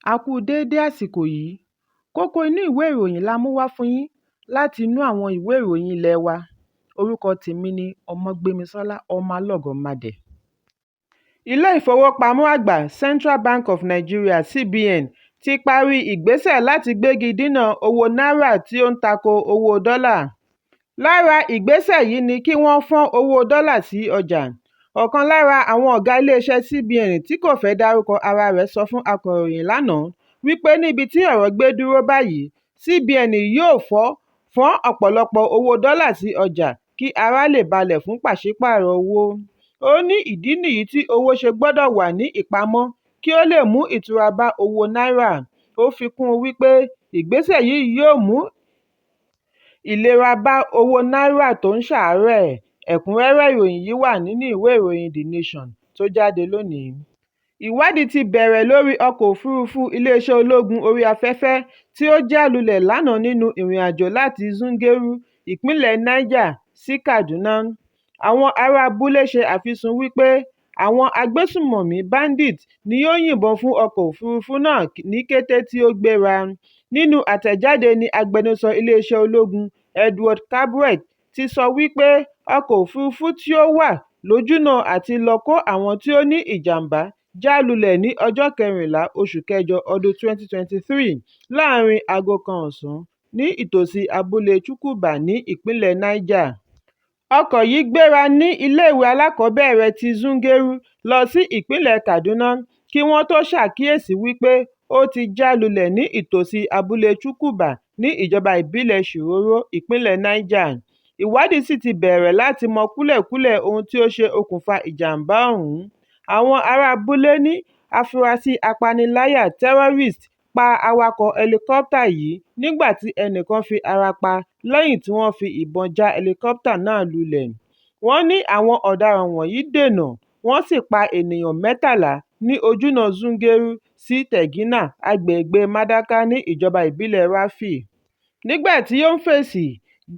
A kú déédé àsìkò yìí. Kókó inú ìwé ìròyìn la mú wá fún yín láti inú àwọn ìwé ìròyìn ilé wa. Orúkọ tèmi ni Ọmọgbémisọ́lá ọmọ Alọ́gọ̀madẹ̀. Ilé ìfowópamọ́ àgbà Central Bank of Nigeria (CBN) ti parí ìgbésẹ̀ láti gbégi dínà owó náírà tí ó ń tako owó dọ́là. Lára ìgbésẹ̀ yìí ni kí wọ́n fọ́n owó dọ́là sí ọjà. Ọ̀kan lára àwọn ọ̀gá iléeṣẹ́ CBN tí kò fẹ́ dárúkọ ara rẹ̀ sọ fún akọ̀ròyìn lánàá wípé níbi tí ọ̀rọ̀ gbé dúró báyìí, CBN yóò fọ́n ọ̀pọ̀lọpọ̀ owó dọ́là sí ọjà kí ara lè balẹ̀ fún pàṣípààrọ̀ owó. Ó ní ìdí nìyí tí owó ṣe gbọ́dọ̀ wà ní ìpamọ́ kí ó lè mú ìtura bá owó náírà. Ó fi kún un wípé ìgbésẹ̀ yìí yóò mú ìlera bá owó náírà tó ń ṣàárẹ̀. Ẹ̀kúnrẹ́rẹ́ ìròyìn yìí wà nínú ìwé ìròyìn The Nation tó jáde lónìí. Ìwádìí ti bẹ̀rẹ̀ lórí ọkọ̀ òfurufú iléeṣẹ́ ológun orí afẹ́fẹ́ tí ó já lulẹ̀ lánàá nínú ìrìn-àjò láti Zungeru, ìpínlẹ̀ Niger sí Kaduna. Àwọn ará abúlé ṣe àfisùn wípé àwọn agbésùmọ̀mí bandits ni ó yìnbọn fún ọkọ̀ òfurufú náà ní kété tí ó gbéra. Nínú àtẹ̀jáde ni agbẹnusọ iléeṣẹ́ ológun Edward Cabret ti sọ wípé ọkọ̀ òfurufú tí ó wà lójúnà àti lọ kó àwọn tí ó ní ìjàmbá já lulẹ̀ ní ọjọ́ 14 oṣù kẹjọ ọdún 2023 láàrin aago kan ọ̀sán ní ìtòsí abúlé Chukwuba ní ìpínlẹ̀ Niger. Ọkọ̀ yìí gbéra ní iléèwé alákọ̀ọ́bẹ̀rẹ̀ ti Zungeru lọ sí ìpínlẹ̀ Kaduna kí wọ́n tó ṣàkíyèsí wípé ó ti já lulẹ̀ ní ìtòsí abúlé Chukwuba ní ìjọba ìbílẹ̀ Shiroro, ìpínlẹ̀ Niger. Ìwádìí sì ti bẹ̀rẹ̀ láti mọ kúlẹ̀kúlẹ̀ ohun tí ó ṣe okùnfà ìjàmbá ọ̀hún. Àwọn ará abúlé ní afurasí apaniláyà terrorist pa awakọ̀ hẹlikọ́pítà yìí nígbà tí ẹnìkan fi ara pa lẹ́yìn tí wọ́n fi ìbọn já hẹlikọ́pítà náà lulẹ̀. Wọ́n ní àwọn ọ̀daràn wọ̀nyí dènà, wọ́n sì pa ènìyàn 13 ní ojúnà Zungeru sí Tegina, agbègbè Madaka ní ìjọba ìbílẹ̀ Rafi. Nígbà tí ó ń fèsì,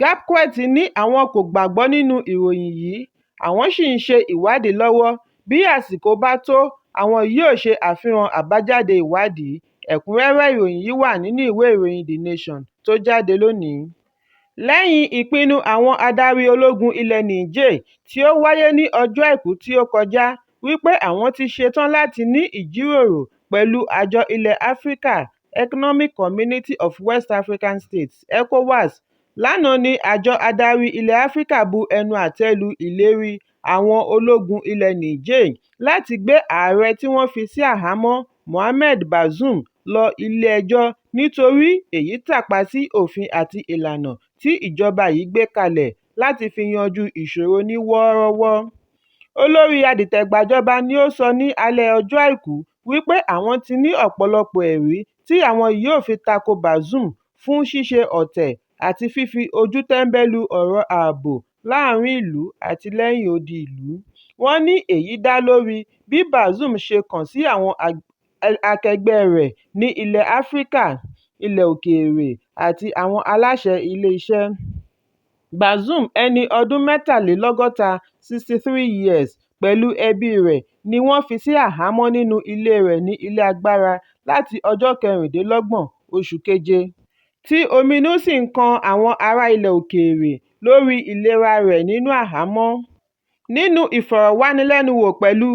Gapquet ní àwọn kò gbàgbọ́ nínú ìròyìn yìí, àwọn sì ń ṣe ìwádìí lọ́wọ́. Bí àsìkò bá tó, àwọn yóò ṣe àfihàn àbájáde ìwádìí. Ẹ̀kúnrẹ́rẹ́ ìròyìn yìí wà nínú ìwé ìròyìn The Nation tó jáde lónìí. Lẹ́yìn ìpinnu àwọn adarí ológun ilẹ̀ Niger tí ó wáyé ní ọjọ́ Àìkú tí ó kọjá wípé àwọn ti ṣetán láti ní ìjíròrò pẹ̀lú àjọ ilẹ̀ Áfíríkà Economic Community of West African States (ECOWAS), lánàá ni àjọ adarí ilẹ̀ Áfíríkà bu ẹnu àtẹ́ lu ìlérí àwọn ológun ilẹ̀ Niger láti gbé ààrẹ tí wọ́n fi sí àhámọ́ Mohamed Bazoum lọ ilé-ẹjọ́ nítorí èyí tàpá sí òfin àti ìlànà tí ìjọba yìí gbé kalẹ̀ láti fi yanjú ìṣòro ní wọ́ọ́rọ́wọ́. Olórí adìtẹ̀gbàjọba ni ó sọ ní alẹ́ ọjọ́ Àìkú wípé àwọn ti ní ọ̀pọ̀lọpọ̀ ẹ̀rí tí àwọn yóò fi tako Bazoum fún ṣíṣe ọ̀tẹ̀ àti fífi ojú tẹ́ńbẹ́lú ọ̀rọ̀ ààbò láàrin ìlú àti lẹ́yìn odi ìlú. Wọ́n ní èyí dá lórí bí Bazoum ṣe kàn sí àwọn akẹgbẹ́ rẹ̀ ní ilẹ̀ Áfíríkà, ilẹ̀ òkèèrè àti àwọn aláṣẹ ilé-iṣẹ́. Bazoum, ẹni ọdún 63 (63 years) pẹ̀lú ẹbí rẹ̀ ni wọ́n fi sí àhámọ́ nínú ilé rẹ̀ ní Ilé Agbára láti ọjọ́ 26 oṣù keje, tí ominú sì ń kan àwọn ará ilẹ̀ òkèèrè lórí ìlera rẹ̀ nínú àhámọ́. Nínú ìfọ̀rọ̀wánilẹ́nuwò pẹ̀lú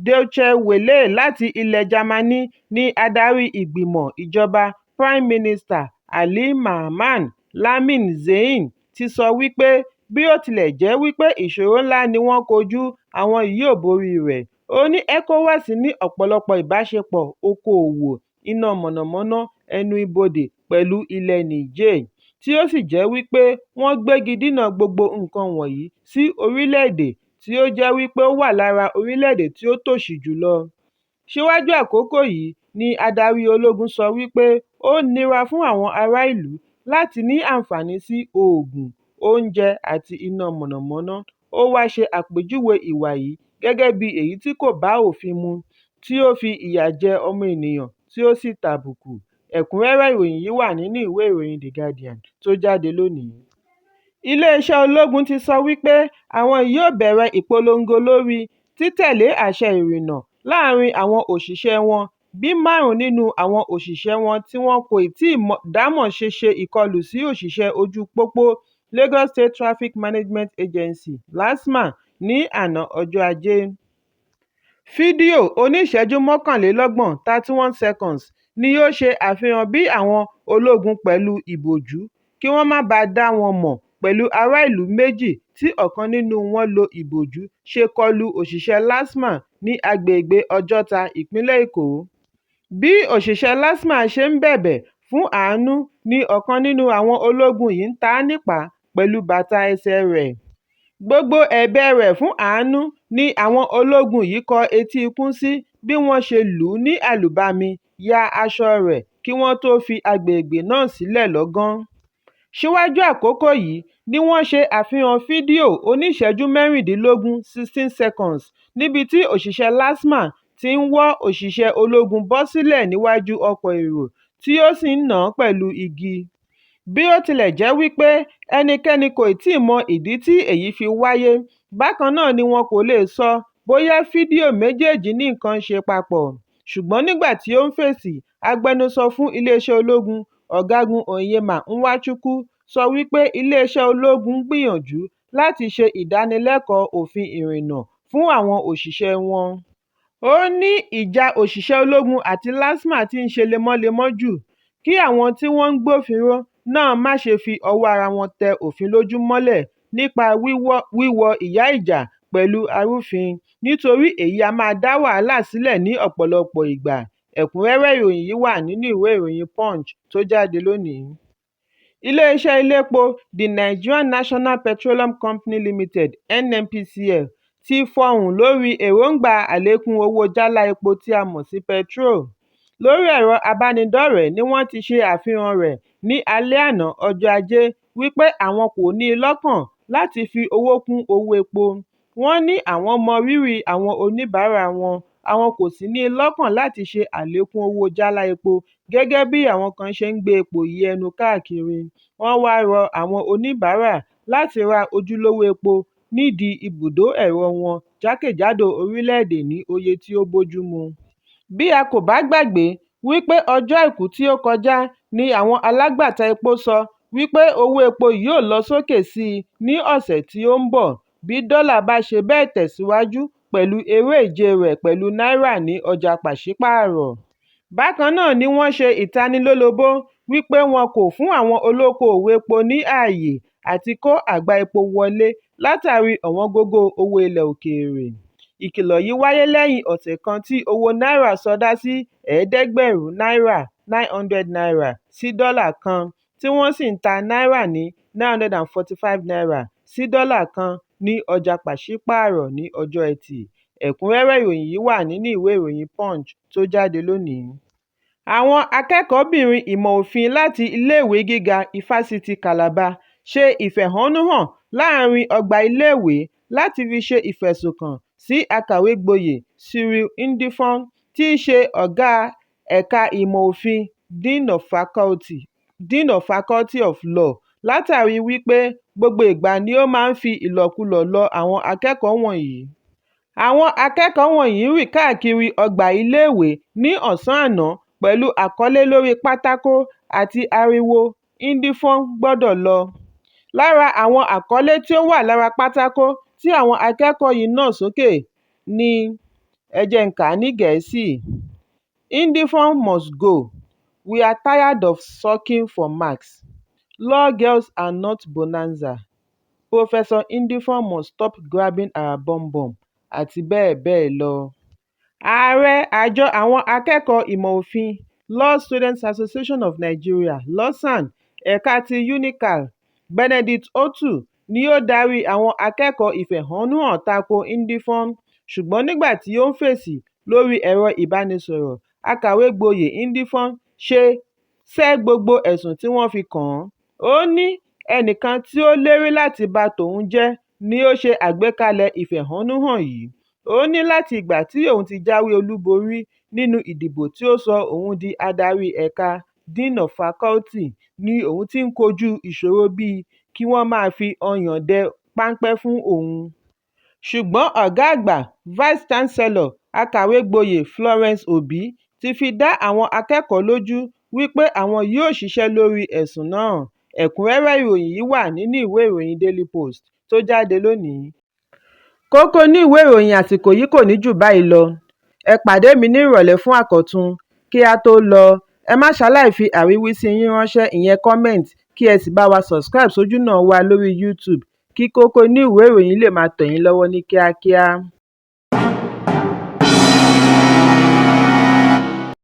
Deutsche Welle láti ilẹ̀ Jámánì ní adarí ìgbìmọ̀ ìjọba Prime Minister Ali Mahman Lamin Zein ti sọ wípé bí ó tilẹ̀ jẹ́ wípé ìṣòro ńlá ni wọ́n kojú, àwọn yóò borí rẹ̀. Ó ní ECOWAS ní ọ̀pọ̀lọpọ̀ ìbáṣepọ̀ okòòwò, iná mọ̀nàmọ́ná, ẹnu ibodè pẹ̀lú ilẹ̀ Niger, tí ó sì jẹ́ wípé wọ́n gbégi dínà gbogbo nǹkan wọ̀nyí sí orílẹ̀-èdè tí ó jẹ́ wípé ó wà lára orílẹ̀-èdè tí ó tòṣì jùlọ. Síwájú àkókò yìí ni adarí ológun sọ wípé ó nira fún àwọn ará ìlú láti ní àǹfààní sí oògùn, oúnjẹ àti iná mọ̀nàmọ́ná. Ó wá ṣe àpèjúwe ìwà yìí gẹ́gẹ́ bí èyí tí kò bá òfin mu, tí ó fi ìyà jẹ ọmọ ènìyàn tí ó sì tàbùkù. Ẹ̀kúnrẹ́rẹ́ ìròyìn yìí wà nínú ìwé ìròyìn The Guardian tó jáde lónìí. Iléeṣẹ́ ológun ti sọ wípé àwọn yóò bẹ̀rẹ̀ ìpolongo lórí títẹ̀lé àṣẹ ìrìnnà láàrin àwọn òṣìṣẹ́ wọn bí 5 nínú àwọn òṣìṣẹ́ wọn tí wọn kò tíì dámọ̀ ṣe ṣe ìkọlù sí òṣìṣẹ́ ojú pópó Lagos State Traffic Management Agency (LASTMA) ní àná ọjọ́ Ajé. Fídíò oníṣẹ́jú 31 (31 seconds) ni ó ṣe àfihàn bí àwọn ológun pẹ̀lú ìbòjú kí wọ́n má bàa dá wọn mọ̀ pẹ̀lú ará ìlú méjì tí ọ̀kan nínú wọn lo ìbòjú ṣe kọlu òṣìṣẹ́ LASTMA ní agbègbè Ọjọ́ta, ìpínlẹ̀ Èkó. Bí òṣìṣẹ́ LASTMA ṣe ń bẹ̀bẹ̀ fún àánú ni ọ̀kan nínú àwọn ológun yìí ń ta á nípàá pẹ̀lú bàtà ẹsẹ̀ rẹ̀. Gbogbo ẹ̀bẹ̀ rẹ̀ fún àánú ni àwọn ológun yìí kọ etí ikún sí bí wọ́n ṣe lù ú ní àlùbami ya aṣọ rẹ̀ kí wọ́n tó fi agbègbè náà sílẹ̀ lọ́gán. Síwájú àkókò yìí ni wọ́n ṣe àfihàn fídíò oníṣẹ́jú 16 (16 seconds) níbi tí òṣìṣẹ́ LASTMA ti ń wọ́ òṣìṣẹ́ ológun bọ́ sílẹ̀ níwájú ọkọ̀ èrò tí ó sì ń nà án pẹ̀lú igi. Bí ó tilẹ̀ jẹ́ wípé ẹnikẹ́ni kò tíì mọ ìdí tí èyí fi wáyé, bákan náà ni wọn kò lè sọ bóyá fídíò méjèèjì ní nǹkan ṣe papọ̀. Ṣùgbọ́n nígbà tí ó ń fèsì, agbẹnusọ fún iléeṣẹ́ ológun, Ọ̀gágun Onyema Nwachukwu sọ wípé iléeṣẹ́ ológun ń gbìyànjú láti ṣe ìdánilẹ́kọ̀ọ́ òfin ìrìnnà fún àwọn òṣìṣẹ́ wọn. Ó ní ìjà òṣìṣẹ́ ológun àti LASTMA ti ń ṣe lemọ́lemọ́ jù, kí àwọn tí wọ́n ń gbófinró náà má ṣe fi ọwọ́ ara wọn tẹ òfin lójú mọ́lẹ̀ nípa wíwọ ìyá ìjà pẹ̀lú arúfin, nítorí èyí á máa dá wàhálà sílẹ̀ ní ọ̀pọ̀lọpọ̀ ìgbà. Ẹ̀kúnrẹ́rẹ́ ìròyìn yìí wà nínú ìwé ìròyìn Punch tó jáde lónìí. Ilé-iṣẹ́ elépo The Nigerian National Petroleum Company Limited (NNPCL) ti fọhùn lórí èròǹgbà àlékún owó jálá epo tí a mọ̀ sí petrol. Lórí ẹ̀rọ abánidọ́rẹ̀ẹ́ ni wọ́n ti ṣe àfihàn rẹ̀ ní alẹ́ àná ọjọ́ Ajé wípé àwọn kò ní i lọ́kàn láti fi owó kún owó epo. Wọ́n ní àwọn mọ rírì àwọn oníbàárà wọn, àwọn kò sì ní i lọ́kàn láti ṣe àlékún owó jálá epo gẹ́gẹ́ bí àwọn kan ṣe ń gbé epo yí ẹnu káàkiri. Wọ́n wá rọ àwọn oníbàárà láti ra ojúlówó epo nídìí ibùdó ẹ̀rọ wọn jákèjádò orílẹ̀-èdè ní oye tí ó bójúmu. Bí a kò bá gbàgbé wípé ọjọ́ Àìkú tí ó kọjá ni àwọn alágbàtà epo sọ wípé owó epo yóò lọ sókè sí i ní ọ̀sẹ̀ tí ó ń bọ̀ bí dọ́là bá ṣe bẹ́ẹ̀ tẹ̀síwájú pẹ̀lú eré ìje rẹ̀ pẹ̀lú náírà ní ọjà pàṣípààrọ̀. Bákan náà ni wọ́n ṣe ìtanilólobó wípé wọn kò fún àwọn olókoòwò epo ní ààyè àti kó àgbá epo wọlé látàrí ọ̀wọ́ngógó owó ilẹ̀ òkèèrè. Ìkìlọ̀ yìí wáyé lẹ́yìn ọ̀sẹ̀ kan tí owó náírà sọdá sí ẹ̀ẹ́dẹ́gbẹ̀rún náírà (900 naira) sí dọ́là kan, tí wọ́n sì ń ta náírà ní (945 naira) sí dọ́là kan ní ọjà pàṣípààrọ̀ ní ọjọ́ Ẹtì. Ẹ̀kúnrẹ́rẹ́ ìròyìn yìí wà nínú ìwé ìròyìn Punch tó jáde lónìí. Àwọn akẹ́kọ̀ọ́bìnrin ìmọ̀ òfin láti iléèwé gíga Ifásitì Calabar ṣe ìfẹ̀hónúhàn láàrin ọgbà iléèwé láti fi ṣe ìfẹ̀sùnkàn sí akàwégboyè Cyril Ndifon tí í ṣe ọ̀gá ẹ̀ka ìmọ̀ òfin Dean of Faculty of Law látàrí wípé gbogbo ìgbà ni ó máa ń fi ìlọ̀kulọ̀ lọ àwọn akẹ́kọ̀ọ́ wọ̀nyí. Àwọn akẹ́kọ̀ọ́ wọ̀nyí rìn káàkiri ọgbà iléèwé ní ọ̀sán àná pẹ̀lú àkọlé lórí pátákó àti ariwo "Ndifon gbọ́dọ̀ lọ". Lára àwọn àkọlé tí ó wà lára pátákó tí àwọn akẹ́kọ̀ọ́ yìí nà sókè ni, ẹ jẹ́ n kà á ní Gẹ̀ẹ́sì: "Ndifon must go. We are tired of sucking for marks. Law girls are not bonanza. Professor Ndifon must stop grabbing our bum-bum", àti bẹ́ẹ̀ bẹ́ẹ̀ lọ. Ààrẹ àjọ àwọn akẹ́kọ̀ọ́ ìmọ̀ òfin Law Students Association of Nigeria (LAWSAN) ẹ̀ka ti UNICAL, Benedict Otu, ni ó darí àwọn akẹ́kọ̀ọ́ ìfẹ̀hónúhàn tako Ndifon. Ṣùgbọ́n nígbà tí ó ń fèsì lórí ẹ̀rọ ìbánisọ̀rọ̀, akàwégboyè Ndifon sẹ́ gbogbo ẹ̀sùn tí wọ́n fi kàn án. Ó ní ẹnìkan tí ó lérí láti ba tòun jẹ́ ni ó ṣe àgbékalẹ̀ ìfẹ̀hónúhàn yìí. Ó ní láti ìgbà tí òun ti jáwé olúborí nínú ìdìbò tí ó sọ òun di adarí ẹ̀ka Dean of Faculty ni òun ti ń kojú ìṣòro bíi kí wọ́n máa fi ọyàn dẹ páńpẹ́ fún òun. Ṣùgbọ́n ọ̀gá àgbà Vice Chancellor akàwégboyè Florence Obi ti fi dá àwọn akẹ́kọ̀ọ́ lójú wípé àwọn yóò ṣiṣẹ́ lórí ẹ̀sùn náà. Ẹ̀kúnrẹ́rẹ́ ìròyìn yìí wà nínú ìwé ìròyìn Daily Post tó jáde lónìí. Kókó inú ìwé ìròyìn àsìkò yìí kò ní jù báyìí lọ. Ẹ pàdé mi ní ìrọ̀lẹ́ fún àkọ́tun. Kí a tó lọ, ẹ má ṣaláì fi àríwísí yín ránṣẹ́, ìyẹn comment, kí ẹ sì bá wa subscribe sójúnà wa lórí YouTube kí Kókó Inú Ìwé Ìròyìn lè máa tẹ̀ yín lọ́wọ́ ní kíákíá.